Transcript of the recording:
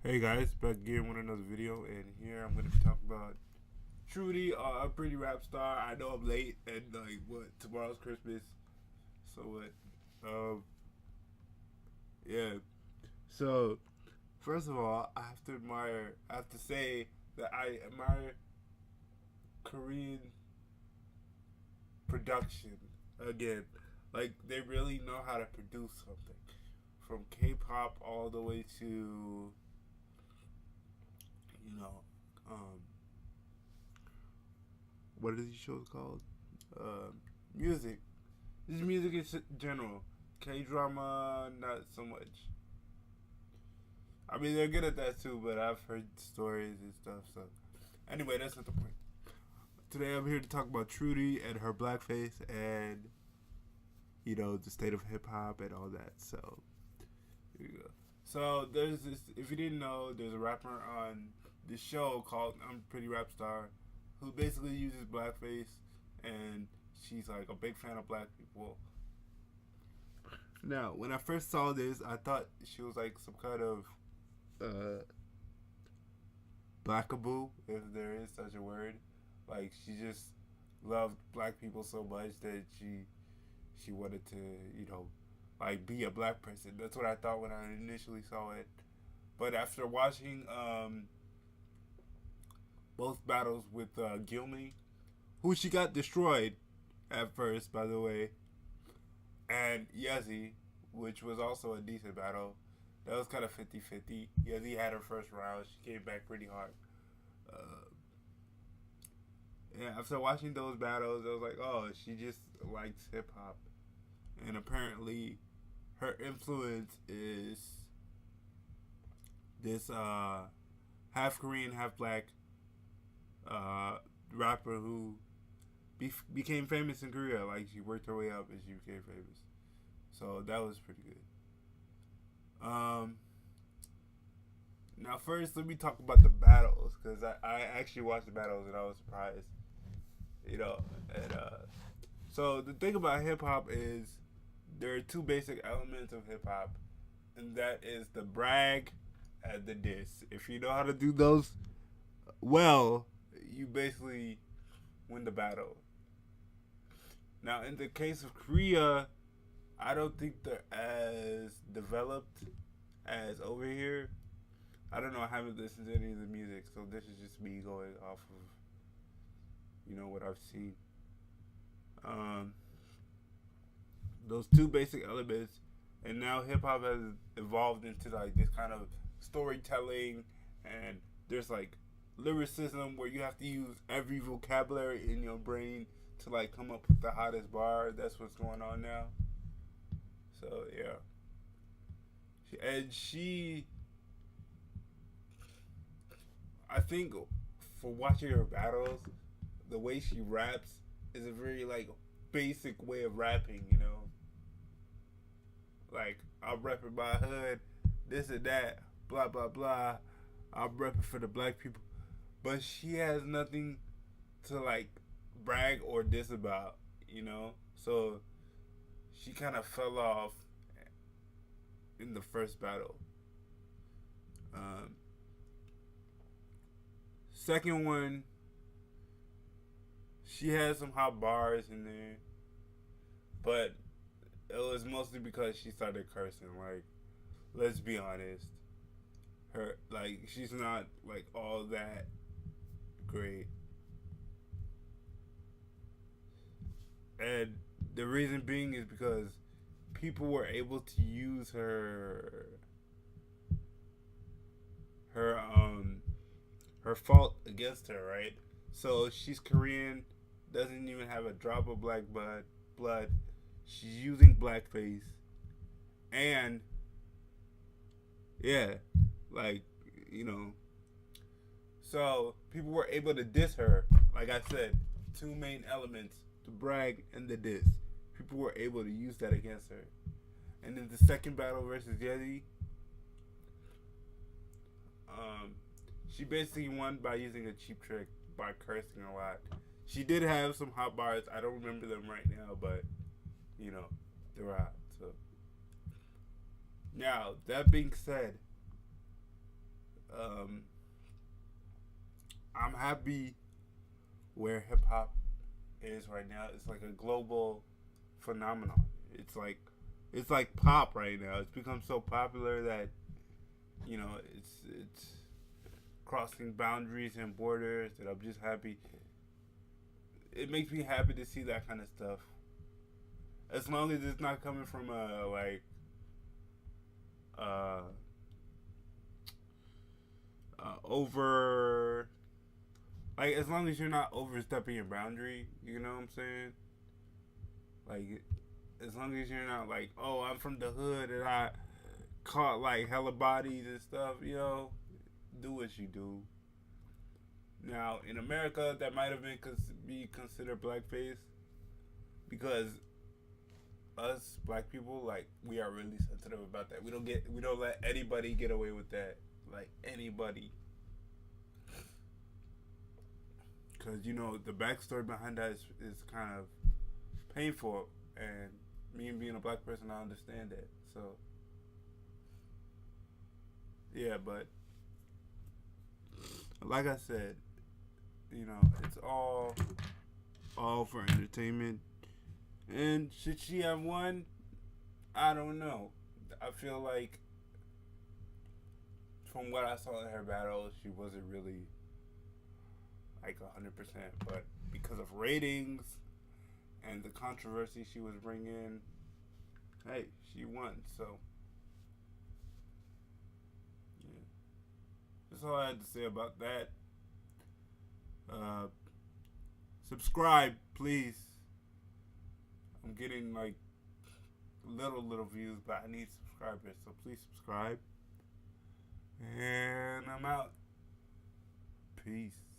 Hey guys, back again with another video, and here I'm going to be talking about Trudy, a pretty rap star. I know I'm late, and tomorrow's Christmas, so what? Yeah. So first of all, I have to say that I admire Korean production again. Like they really know how to produce something, from K-pop all the way to you know, um, what are these shows called? Music. Just music in general. K drama, not so much. I mean, they're good at that too, but I've heard stories and stuff. So, anyway, that's not the point. Today, I'm here to talk about Trudy and her blackface and the state of hip hop and all that. So, here you go. So, there's this. If you didn't know, there's a rapper on this show called Pretty Rapstar, who basically uses blackface, and she's like a big fan of black people. Now, when I first saw this, I thought she was like some kind of blackaboo, if there is such a word. Like she just loved black people so much that she wanted to, like be a black person. That's what I thought when I initially saw it. But after watching both battles with Gilmy, who she got destroyed at first, by the way, and Yezi, which was also a decent battle. That was kind of 50-50. Yezi had her first round. She came back pretty hard. Uh, yeah, after watching those battles, I was like, oh, she just likes hip hop. And apparently, her influence is this half Korean, half black rapper who became famous in Korea. Like she worked her way up and she became famous. So that was pretty good. Now first, let me talk about the battles because I actually watched the battles and I was surprised. And so the thing about hip hop is there are two basic elements of hip hop, and that is the brag and the diss. If you know how to do those well, you basically win the battle. Now, in the case of Korea, I don't think they're as developed as over here. I don't know. I haven't listened to any of the music, so this is just me going off of what I've seen. Um, those two basic elements, and now hip hop has evolved into like this kind of storytelling, and there's like lyricism where you have to use every vocabulary in your brain to like come up with the hottest bar. That's what's going on now. So yeah, I think for watching her battles, the way she raps is a very like basic way of rapping. Like I'm repping my hood, this and that, blah blah blah. I'm repping for the black people, but she has nothing to like brag or diss about. So she kind of fell off in the first battle. Um, Second one, she had some hot bars in there, but it was mostly because she started cursing. Like, let's be honest, her like she's not like all that great, and the reason being is because people were able to use her her fault against her, right? So she's Korean, doesn't even have a drop of black blood. She's using blackface, and yeah, like you know, so people were able to diss her. Like I said, two main elements: the brag and the diss. People were able to use that against her. And then the second battle versus Yeti, um, she basically won by using a cheap trick by cursing a lot. She did have some hot bars. I don't remember them right now, but they were hot. So now that being said, Um, I'm happy where hip hop is right now. It's like a global phenomenon. It's like pop right now. It's become so popular that it's crossing boundaries and borders. That I'm just happy. It makes me happy to see that kind of stuff. As long as it's not coming from a uh, over as long as you're not overstepping your boundary, you know what I'm saying? Like, as long as you're not like, oh, I'm from the hood and I caught like hella bodies and stuff, do what you do. Now, in America, that might have been be considered blackface because us black people, like, we are really sensitive about that. We don't let anybody get away with that, like anybody, because the backstory behind that is kind of painful, and me being a black person, I understand that. So yeah, but like I said, it's all for entertainment. And should she have won? I don't know. I feel like from what I saw in her battle, she wasn't really like 100%. But because of ratings and the controversy she was bringing, hey, she won. So yeah, that's all I had to say about that. Subscribe, please. I'm getting like little views, but I need subscribers, so please subscribe. And I'm out. Peace.